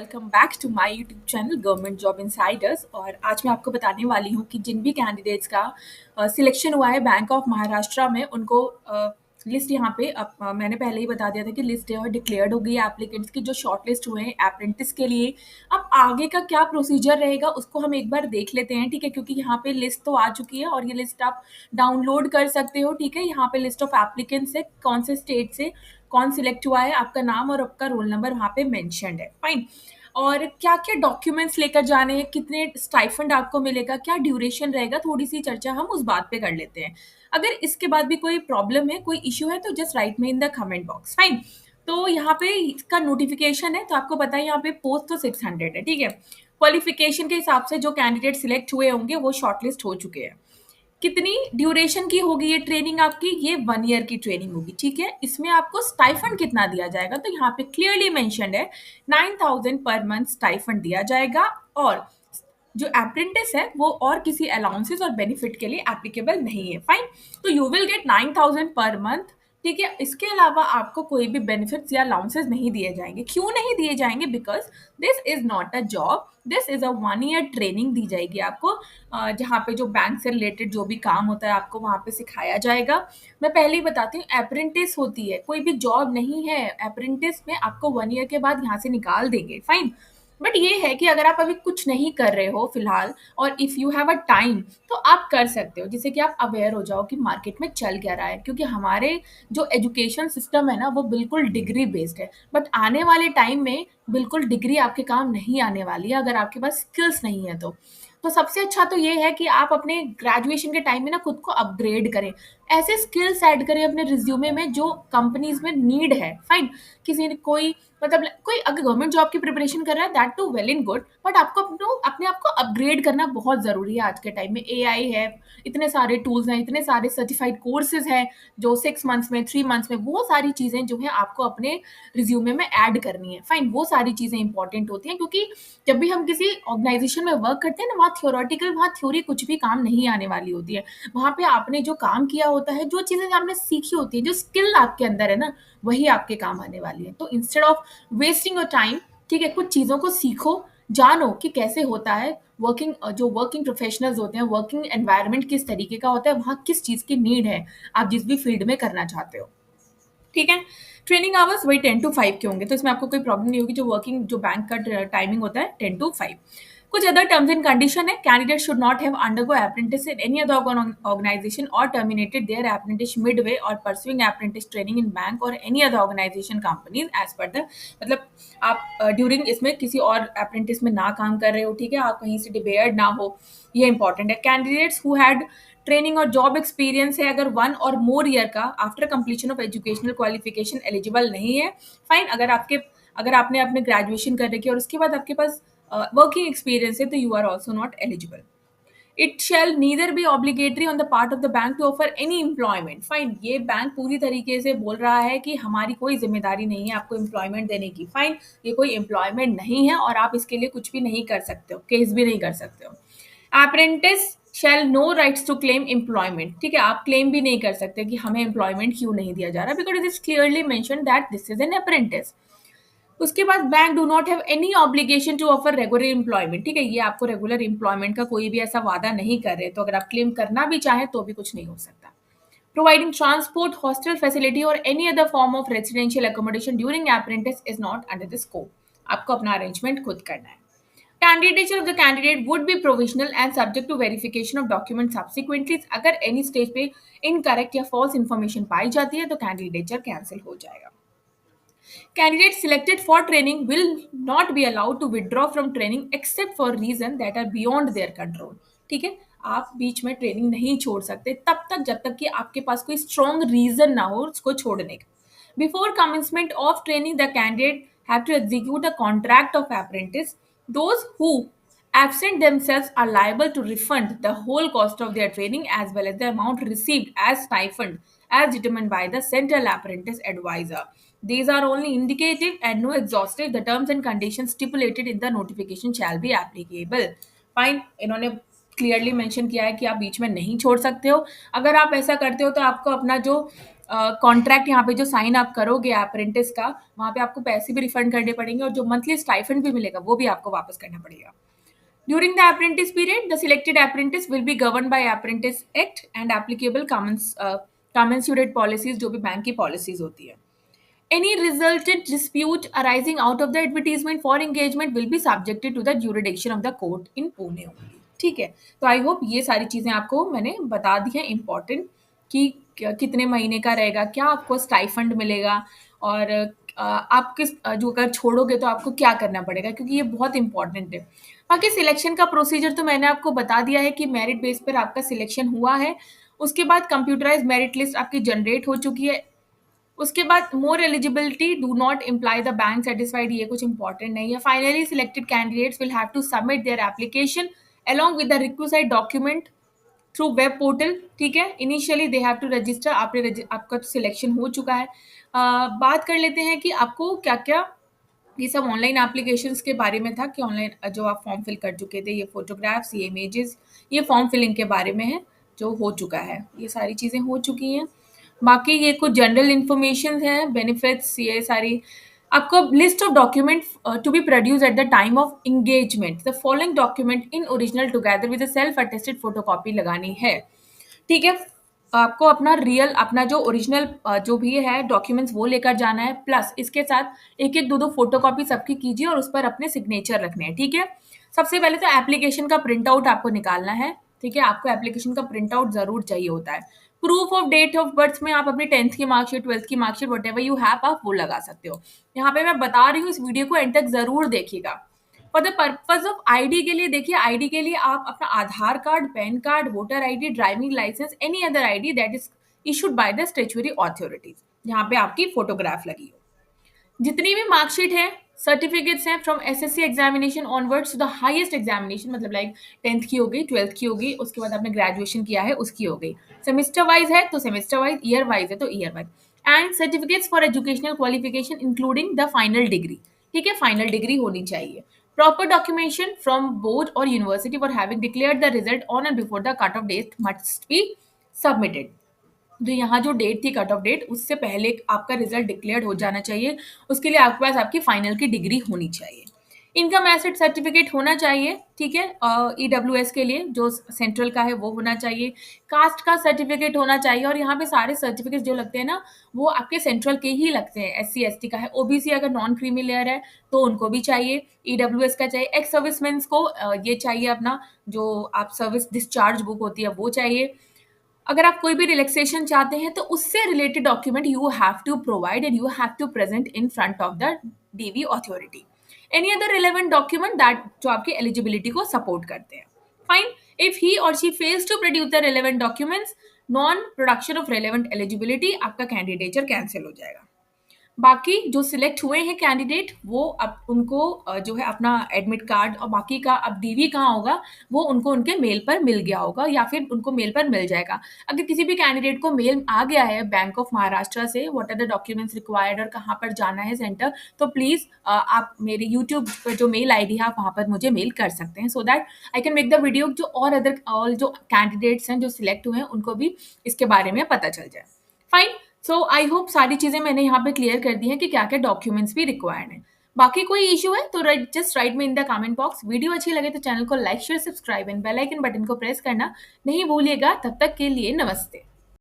Welcome back to my YouTube channel government job insiders. और आज मैं आपको बताने वाली हूँ कि जिन भी कैंडिडेट्स का सिलेक्शन हुआ है बैंक ऑफ महाराष्ट्र में, उनको लिस्ट यहाँ पे मैंने पहले ही बता दिया था कि लिस्ट है और डिक्लेयर्ड हो गई है एप्लीकेंट्स की जो शॉर्ट लिस्ट हुए हैं अप्रेंटिस के लिए। अब आगे का क्या प्रोसीजर रहेगा उसको हम एक बार देख लेते हैं, ठीक है, क्योंकि यहाँ पे लिस्ट तो आ चुकी है और ये लिस्ट आप डाउनलोड कर सकते हो। ठीक है, यहाँ पे लिस्ट ऑफ एप्लीकेंट्स है, कौन से स्टेट से कौन सिलेक्ट हुआ है, आपका नाम और आपका रोल नंबर वहाँ पे मेंशन्ड है। फाइन। और क्या क्या डॉक्यूमेंट्स लेकर जाने हैं, कितने स्टाइफंड आपको मिलेगा, क्या ड्यूरेशन रहेगा, थोड़ी सी चर्चा हम उस बात पे कर लेते हैं। अगर इसके बाद भी कोई प्रॉब्लम है, कोई इश्यू है, तो just write me in the comment box. Fine. तो यहाँ पे इसका नोटिफिकेशन है, तो आपको पता है यहाँ पे पोस्ट तो 600 है। ठीक है, क्वालिफिकेशन के हिसाब से जो कैंडिडेट सिलेक्ट हुए होंगे वो शॉर्टलिस्ट हो चुके हैं। कितनी ड्यूरेशन की होगी ये ट्रेनिंग आपकी? ये 1 ईयर की ट्रेनिंग होगी। ठीक है, इसमें आपको स्टाइफंड कितना दिया जाएगा? तो यहाँ पे क्लियरली मेंशन्ड है 9,000 पर मंथ स्टाइफंड दिया जाएगा। और जो अप्रेंटिस है वो और किसी अलाउंसेस और बेनिफिट के लिए एप्लीकेबल नहीं है। फाइन। तो you will get 9,000 per month. ठीक है, इसके अलावा आपको कोई भी बेनिफिट्स या अलाउंसेस नहीं दिए जाएंगे। क्यों नहीं दिए जाएंगे? Because this is not a job, this is a 1 year training दी जाएगी आपको, जहाँ पे जो बैंक से रिलेटेड जो भी काम होता है आपको वहाँ पे सिखाया जाएगा। मैं पहले ही बताती हूँ, अप्रेंटिस होती है, कोई भी जॉब नहीं है। अप्रेंटिस में आपको 1 ईयर के बाद यहाँ से निकाल देंगे। फाइन। बट ये है कि अगर आप अभी कुछ नहीं कर रहे हो फिलहाल, और if you have a time, तो आप कर सकते हो, जिससे कि आप अवेयर हो जाओ कि मार्केट में चल क्या रहा है। क्योंकि हमारे जो एजुकेशन सिस्टम है ना, वो बिल्कुल डिग्री बेस्ड है। बट आने वाले टाइम में बिल्कुल डिग्री आपके काम नहीं आने वाली है अगर आपके पास स्किल्स नहीं है तो सबसे अच्छा तो ये है कि आप अपने ग्रेजुएशन के टाइम में ना खुद को अपग्रेड करें, ऐसे स्किल्स ऐड करें अपने रिज्यूमे में जो कंपनीज में नीड है। फाइन। किसी ने कोई मतलब कोई अगर गवर्नमेंट जॉब की प्रिपरेशन कर रहा है, that to well in good, but आपको अपने आप को अपग्रेड करना बहुत ज़रूरी है। आज के टाइम में एआई है, इतने सारे टूल्स हैं, इतने सारे सर्टिफाइड कोर्सेज हैं जो 6 मंथ्स में, 3 मंथ्स में, वो सारी चीज़ें जो है आपको अपने रिज्यूमे में ऐड करनी है। फाइन, वो सारी चीज़ें इंपॉर्टेंट होती हैं, क्योंकि जब भी हम किसी ऑर्गेनाइजेशन में वर्क करते हैं ना, वहाँ थियोरेटिकल, वहाँ थ्योरी कुछ भी काम नहीं आने वाली होती है। वहाँ पे आपने जो काम किया होता है, जो चीज़ें आपने सीखी होती है, जो स्किल आपके अंदर है ना, वही आपके काम आने वाली है। तो instead of wasting your time, ठीक है, कुछ चीज़ों को सीखो, जानो कि कैसे होता है वर्किंग, जो वर्किंग प्रोफेशनल्स होते हैं, वर्किंग एनवायरनमेंट किस तरीके का होता है, वहाँ किस चीज़ की नीड है, आप जिस भी फील्ड में करना चाहते हो। ठीक है, ट्रेनिंग आवर्स वही 10 to 5 के होंगे, तो इसमें आपको कोई प्रॉब्लम नहीं होगी। जो वर्किंग, जो बैंक का टाइमिंग होता है 10 to 5। कुछ अदर टर्म्स एंड कंडीशन है। Candidate should not have undergo apprentice in any other organisation or terminated their apprentice midway or pursuing apprentice training in bank or any other organisation companies as per the, मतलब आप during इसमें किसी और apprentice में ना काम कर रहे हो। ठीक है, आप कहीं से डिबेयर्ड ना हो, ये इंपॉर्टेंट है। कैंडिडेट्स हु हैड ट्रेनिंग और जॉब एक्सपीरियंस है अगर 1 और मोर ईयर का after completion of educational qualification eligible नहीं है। फाइन। अगर आपने अपने ग्रेजुएशन कर रखी है और उसके बाद आपके पास वर्किंग एक्सपीरियंस है, तो you are also not eligible. It shall neither be obligatory on the part of the bank to offer any employment. Fine, ये बैंक पूरी तरीके से बोल रहा है कि हमारी कोई जिम्मेदारी नहीं है आपको एम्प्लॉयमेंट देने की। फाइन, ये कोई एम्प्लॉयमेंट नहीं है और आप इसके लिए कुछ भी नहीं कर सकते हो, केस भी नहीं कर सकते हो। Apprentice shall no rights to claim employment. ठीक है, आप क्लेम भी नहीं कर सकते कि हमें एम्प्लॉयमेंट क्यों नहीं दिया जा रहा, because it is clearly mention that this is an apprentice. उसके बाद bank do not have any obligation to offer regular employment. ठीक है, ये आपको रेगुलर एम्प्लॉयमेंट का कोई भी ऐसा वादा नहीं कर रहे, तो अगर आप क्लेम करना भी चाहें तो भी कुछ नहीं हो सकता। प्रोवाइडिंग ट्रांसपोर्ट, हॉस्टल फैसिलिटी और any other form of residential accommodation during apprentice is not under the scope. आपको अपना अरेंजमेंट खुद करना है। Candidature of the candidate would be provisional and subject to verification of documents subsequently। अगर any stage पे incorrect या false information पाई जाती है तो candidature cancel हो जाएगा। Candidates selected for training will not be allowed to withdraw from training except for reasons that are beyond their control। ठीक है, आप बीच में ट्रेनिंग नहीं छोड़ सकते तब तक जब तक कि आपके पास कोई स्ट्रॉन्ग रीजन ना हो उसको छोड़ने का। Before commencement of training the candidate have to execute a contract of apprentice. Those who absent themselves are liable to refund the whole cost of their training as well as the amount received as stipend as determined by the central apprentice advisor। These are only indicative and no exhaustive। The terms and conditions stipulated in the notification shall be applicable। Fine, इन्होंने clearly mention किया है कि आप बीच में नहीं छोड़ सकते हो। अगर आप ऐसा करते हो तो आपको अपना जो कॉन्ट्रैक्ट यहाँ पे जो साइन आप करोगे अप्रेंटिस का, वहाँ पे आपको पैसे भी रिफंड करने पड़ेंगे और जो मंथली स्टाइफंड भी मिलेगा वो भी आपको वापस करना पड़ेगा। During the apprentice period, the selected apprentice will be governed by Apprentice Act and applicable commensurate policies जो भी बैंक की policies होती है। Any resultant dispute arising out of the advertisement for engagement will be subjected to the jurisdiction of the court in Pune only। ठीक है, तो I hope ये सारी चीजें आपको मैंने बता दी हैं इम्पोर्टेंट कि कितने महीने का रहेगा, क्या आपको स्टाइफंड मिलेगा और आप किस जो अगर छोड़ोगे तो आपको क्या करना पड़ेगा, क्योंकि ये बहुत इंपॉर्टेंट है। बाकी सिलेक्शन का प्रोसीजर तो मैंने आपको बता दिया है कि मेरिट बेस पर आपका सिलेक्शन हुआ है। उसके बाद कंप्यूटराइज मेरिट लिस्ट आपकी जनरेट हो चुकी है। उसके बाद more eligibility do not imply the bank satisfied, ये कुछ इंपॉर्टेंट नहीं है। Finally selected candidates will have to submit their application along with the requisite document through web portal. ठीक है, initially they have to register. आपका तो selection हो चुका है। बात कर लेते हैं कि आपको क्या क्या, ये सब ऑनलाइन एप्लीकेशंस के बारे में था कि ऑनलाइन जो आप फॉर्म फिल कर चुके थे, ये फोटोग्राफ्स, ये इमेजेस, ये फॉर्म फिलिंग के बारे में है जो हो चुका है, ये सारी चीज़ें हो चुकी हैं। बाकी ये कुछ जनरल इन्फॉर्मेशन है, बेनिफिट्स, ये सारी आपको list of document to be produce at the time of engagement. The following document in original together with self attested photocopy लगानी है। ठीक है, आपको अपना रियल, अपना जो ओरिजिनल जो भी है डॉक्यूमेंट्स वो लेकर जाना है, प्लस इसके साथ एक एक दो दो फोटोकॉपी सबकी कीजिए और उस पर अपने सिग्नेचर रखने हैं। ठीक है, सबसे पहले तो एप्लीकेशन का प्रिंट आउट आपको निकालना है। ठीक है, आपको एप्लीकेशन का प्रिंट आउट जरूर चाहिए होता है। Proof of date of birth में आप अपनी 10th की मार्कशीट, 12th की marksheet, whatever you have, आप वो लगा सकते हो। यहाँ पे मैं बता रही हूँ, इस वीडियो को एंड तक जरूर देखिएगा। For the purpose of ID के लिए, देखिए आईडी के लिए आप अपना Aadhaar card, PAN card, voter ID, driving licence, any other ID that is issued by the statutory authorities, जहाँ पे आपकी फोटोग्राफ लगी हो। जितनी भी मार्कशीट है, सर्टिफिकेट्स हैं from SSC examination onwards to the highest examination, मतलब लाइक 10th की हो गई, 12th की हो गई, उसके बाद आपने ग्रेजुएशन किया है उसकी हो गई। सेमेस्टर वाइज है तो सेमेस्टर वाइज, ईयर वाइज है तो year wise, and certificates for educational qualification including the final degree. ठीक है, फाइनल डिग्री होनी चाहिए। प्रॉपर डॉक्यूमेंटेशन फ्रॉम बोर्ड और university for having declared the result on and before the cut off date must be submitted. जो यहाँ जो date थी cut off date, उससे पहले आपका रिजल्ट डिक्लेयर्ड हो जाना चाहिए। उसके लिए आपके पास आपकी फाइनल की डिग्री होनी चाहिए। इनकम एसेट सर्टिफिकेट होना चाहिए। ठीक है, ईडब्ल्यूएस के लिए जो सेंट्रल का है वो होना चाहिए। कास्ट का सर्टिफिकेट होना चाहिए, और यहाँ पे सारे सर्टिफिकेट जो लगते हैं ना वो आपके सेंट्रल के ही लगते हैं। एससी एसटी का है, ओबीसी अगर नॉन क्रीमी लेयर है तो उनको भी चाहिए। ईडब्ल्यूएस का चाहिए। एक्स सर्विसमैन को ये चाहिए, अपना जो आप सर्विस डिस्चार्ज बुक होती है वो चाहिए। अगर आप कोई भी रिलैक्सेशन चाहते हैं तो उससे related document you have to provide and you have to present in front of the DV authority. Any other relevant document that जो आपकी एलिजिबिलिटी को सपोर्ट करते हैं। फाइन, इफ ही और she fails to produce the relevant documents, non production of relevant eligibility, आपका candidature cancel हो जाएगा। बाकी जो सिलेक्ट हुए हैं कैंडिडेट, वो अब उनको जो है अपना एडमिट कार्ड और बाकी का अब डीवी कहाँ होगा वो उनको उनके मेल पर मिल गया होगा, या फिर उनको मेल पर मिल जाएगा। अगर किसी भी कैंडिडेट को मेल आ गया है बैंक ऑफ महाराष्ट्र से, what are the documents required और कहाँ पर जाना है सेंटर, तो प्लीज़ आप मेरे यूट्यूब पर जो मेल आई डी है आप वहाँ पर मुझे मेल कर सकते हैं, so that I can make the video, जो और अदर ऑल जो कैंडिडेट्स हैं जो सिलेक्ट हुए हैं उनको भी इसके बारे में पता चल जाए। फाइन, सो आई होप सारी चीज़ें मैंने यहाँ पे क्लियर कर दी हैं कि क्या क्या डॉक्यूमेंट्स भी रिक्वायर्ड हैं। बाकी कोई इशू है तो just write me in the comment box. Video अच्छी लगे तो चैनल को like, share, subscribe and bell icon button को प्रेस करना नहीं भूलिएगा। तब तक के लिए नमस्ते।